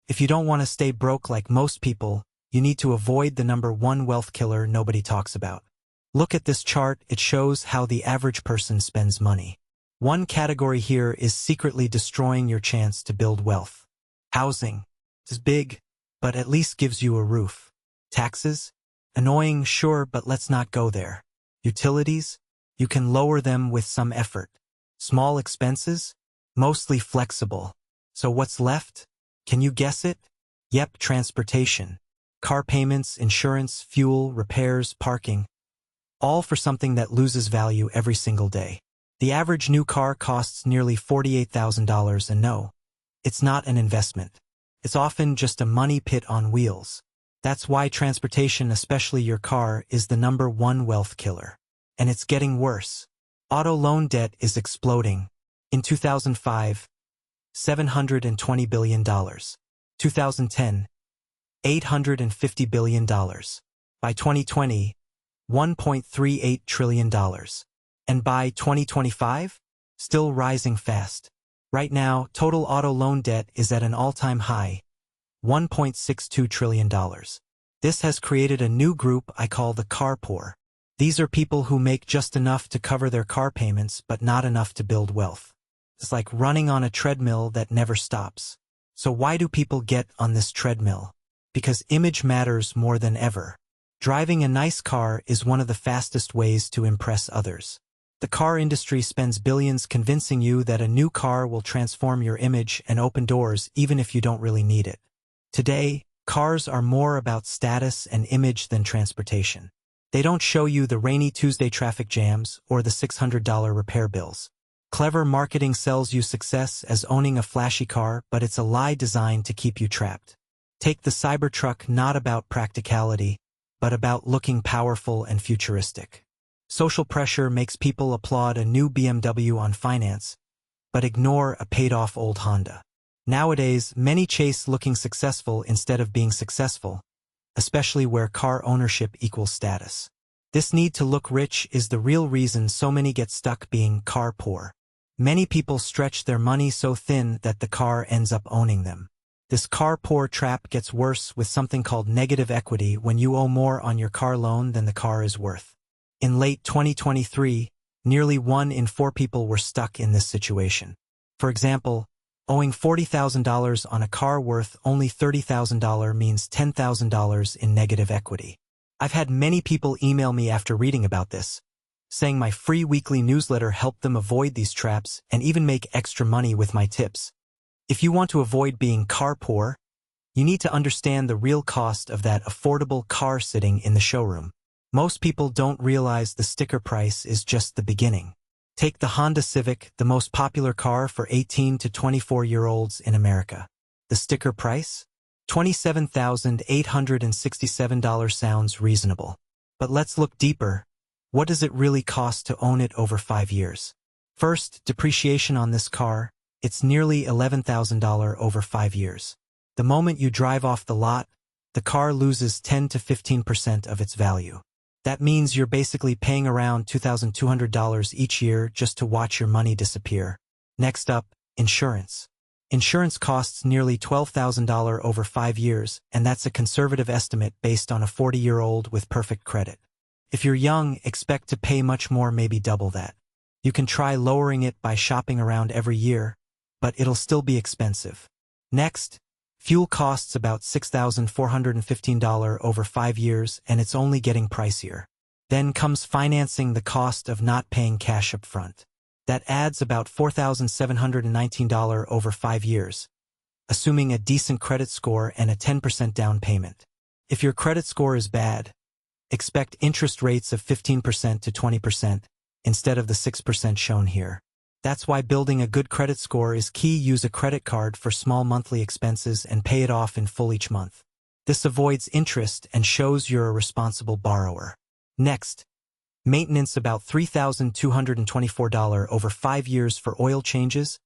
If you don't want to stay broke like most people, you need to avoid the number one wealth killer nobody talks about. Look at this chart. It shows how the average person spends money. One category here is secretly destroying your chance to build wealth. Housing is big, but at least gives you a roof. Taxes? Annoying, sure, but let's not go there. Utilities? You can lower them with some effort. Small expenses? Mostly flexible. So what's left? Can you guess it? Yep, transportation. Car payments, insurance, fuel, repairs, parking. All for something that loses value every single day. The average new car costs nearly $48,000, and no, it's not an investment. It's often just a money pit on wheels. That's why transportation, especially your car, is the number one wealth killer. And it's getting worse. Auto loan debt is exploding. In 2005, $720 billion. 2010, $850 billion. By 2020, $1.38 trillion. And by 2025, still rising fast. Right now, total auto loan debt is at an all-time high, $1.62 trillion. This has created a new group I call the car poor. These are people who make just enough to cover their car payments but not enough to build wealth. It's like running on a treadmill that never stops. So why do people get on this treadmill? Because image matters more than ever. Driving a nice car is one of the fastest ways to impress others. The car industry spends billions convincing you that a new car will transform your image and open doors even if you don't really need it. Today, cars are more about status and image than transportation. They don't show you the rainy Tuesday traffic jams or the $600 repair bills. Clever marketing sells you success as owning a flashy car, but it's a lie designed to keep you trapped. Take the Cybertruck, not about practicality, but about looking powerful and futuristic. Social pressure makes people applaud a new BMW on finance, but ignore a paid-off old Honda. Nowadays, many chase looking successful instead of being successful, especially where car ownership equals status. This need to look rich is the real reason so many get stuck being car poor. Many people stretch their money so thin that the car ends up owning them. This car poor trap gets worse with something called negative equity when you owe more on your car loan than the car is worth. In late 2023, nearly 1 in 4 people were stuck in this situation. For example, owing $40,000 on a car worth only $30,000 means $10,000 in negative equity. I've had many people email me after reading about this, saying my free weekly newsletter helped them avoid these traps and even make extra money with my tips. If you want to avoid being car poor, you need to understand the real cost of that affordable car sitting in the showroom. Most people don't realize the sticker price is just the beginning. Take the Honda Civic, the most popular car for 18 to 24-year-olds in America. The sticker price? $27,867 sounds reasonable. But let's look deeper. What does it really cost to own it over 5 years? First, depreciation on this car. It's nearly $11,000 over 5 years. The moment you drive off the lot, the car loses 10 to 15% of its value. That means you're basically paying around $2,200 each year just to watch your money disappear. Next up, insurance. Insurance costs nearly $12,000 over 5 years, and that's a conservative estimate based on a 40-year-old with perfect credit. If you're young, expect to pay much more, maybe double that. You can try lowering it by shopping around every year, but it'll still be expensive. Next, fuel costs about $6,415 over 5 years, and it's only getting pricier. Then comes financing, the cost of not paying cash up front. That adds about $4,719 over 5 years, assuming a decent credit score and a 10% down payment. If your credit score is bad, expect interest rates of 15% to 20% instead of the 6% shown here. That's why building a good credit score is key. Use a credit card for small monthly expenses and pay it off in full each month. This avoids interest and shows you're a responsible borrower. Next, maintenance, about $3,224 over 5 years for oil changes,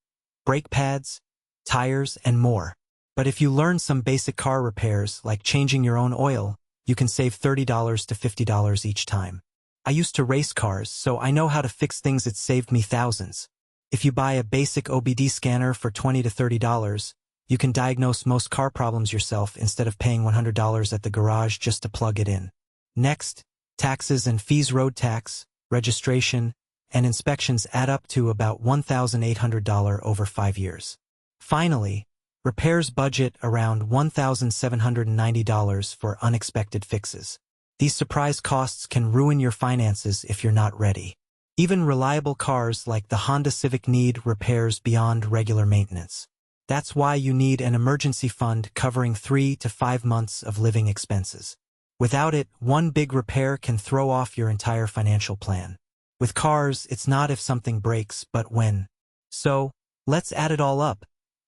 brake pads, tires, and more. But if you learn some basic car repairs like changing your own oil, you can save $30 to $50 each time. I used to race cars, so I know how to fix things. It saved me thousands. If you buy a basic OBD scanner for $20 to $30, You can diagnose most car problems yourself instead of paying $100 at the garage just to plug it in. Next, taxes and fees. Road tax, registration, and inspections add up to about $1,800 over 5 years. Finally, repairs budget around $1,790 for unexpected fixes. These surprise costs can ruin your finances if you're not ready. Even reliable cars like the Honda Civic need repairs beyond regular maintenance. That's why you need an emergency fund covering 3 to 5 months of living expenses. Without it, one big repair can throw off your entire financial plan. With cars, it's not if something breaks, but when. So, let's add it all up.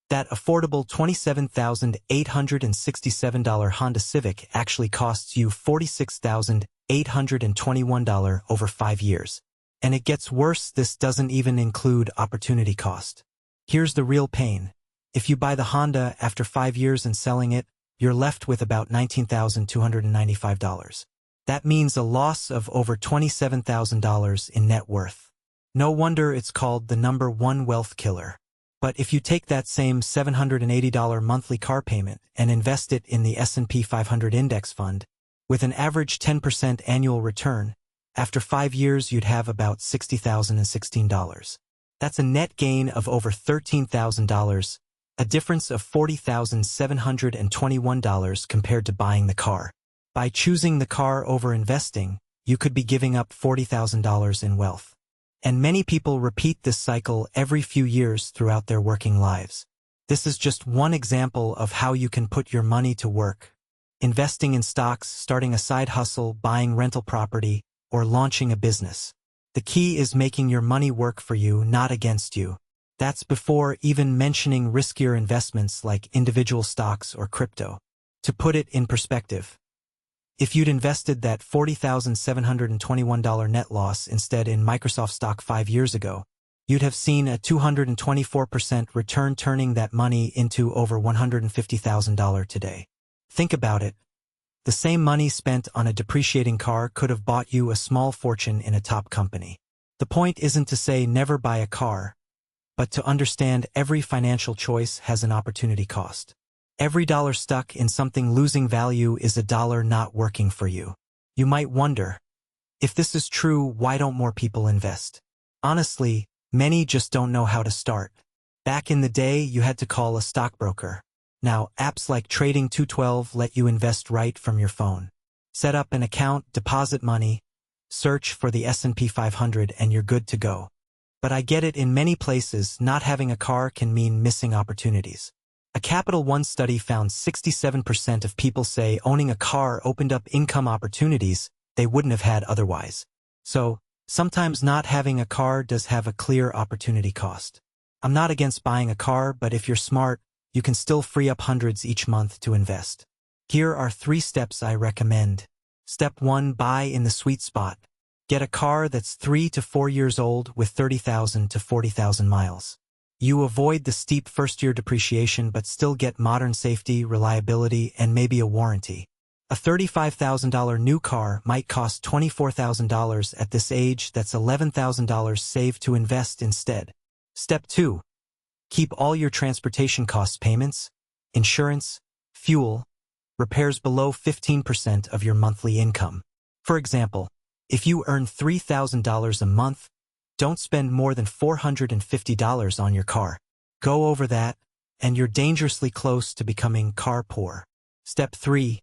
That affordable $27,867 Honda Civic actually costs you $46,821 over 5 years. And it gets worse, this doesn't even include opportunity cost. Here's the real pain. If you buy the Honda after 5 years and selling it, you're left with about $19,295. That means a loss of over $27,000 in net worth. No wonder it's called the #1 wealth killer. But if you take that same $780 monthly car payment and invest it in the S&P 500 index fund, with an average 10% annual return, after 5 years you'd have about $60,016. That's a net gain of over $13,000, a difference of $40,721 compared to buying the car. By choosing the car over investing, you could be giving up $40,000 in wealth. And many people repeat this cycle every few years throughout their working lives. This is just one example of how you can put your money to work. Investing in stocks, starting a side hustle, buying rental property, or launching a business. The key is making your money work for you, not against you. That's before even mentioning riskier investments like individual stocks or crypto. To put it in perspective, if you'd invested that $40,721 net loss instead in Microsoft stock 5 years ago, you'd have seen a 224% return, turning that money into over $150,000 today. Think about it. The same money spent on a depreciating car could have bought you a small fortune in a top company. The point isn't to say never buy a car, but to understand every financial choice has an opportunity cost. Every dollar stuck in something losing value is a dollar not working for you. You might wonder, if this is true, why don't more people invest? Honestly, many just don't know how to start. Back in the day, you had to call a stockbroker. Now, apps like Trading 212 let you invest right from your phone. Set up an account, deposit money, search for the S&P 500, and you're good to go. But I get it, in many places, not having a car can mean missing opportunities. A Capital One study found 67% of people say owning a car opened up income opportunities they wouldn't have had otherwise. So, sometimes not having a car does have a clear opportunity cost. I'm not against buying a car, but if you're smart, you can still free up hundreds each month to invest. Here are 3 steps I recommend. Step 1. Buy in the sweet spot. Get a car that's 3 to 4 years old with 30,000 to 40,000 miles. You avoid the steep first-year depreciation but still get modern safety, reliability, and maybe a warranty. A $35,000 new car might cost $24,000 at this age. That's $11,000 saved to invest instead. Step 2. Keep all your transportation costs, payments, insurance, fuel, repairs below 15% of your monthly income. For example, if you earn $3,000 a month, don't spend more than $450 on your car. Go over that, and you're dangerously close to becoming car poor. Step 3.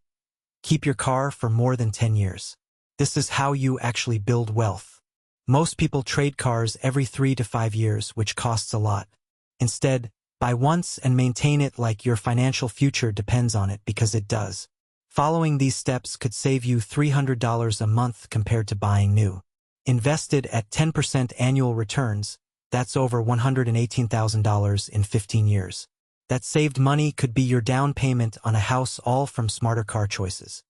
Keep your car for more than 10 years. This is how you actually build wealth. Most people trade cars every 3 to 5 years, which costs a lot. Instead, buy once and maintain it like your financial future depends on it, because it does. Following these steps could save you $300 a month compared to buying new. Invested at 10% annual returns, that's over $118,000 in 15 years. That saved money could be your down payment on a house, all from smarter car choices.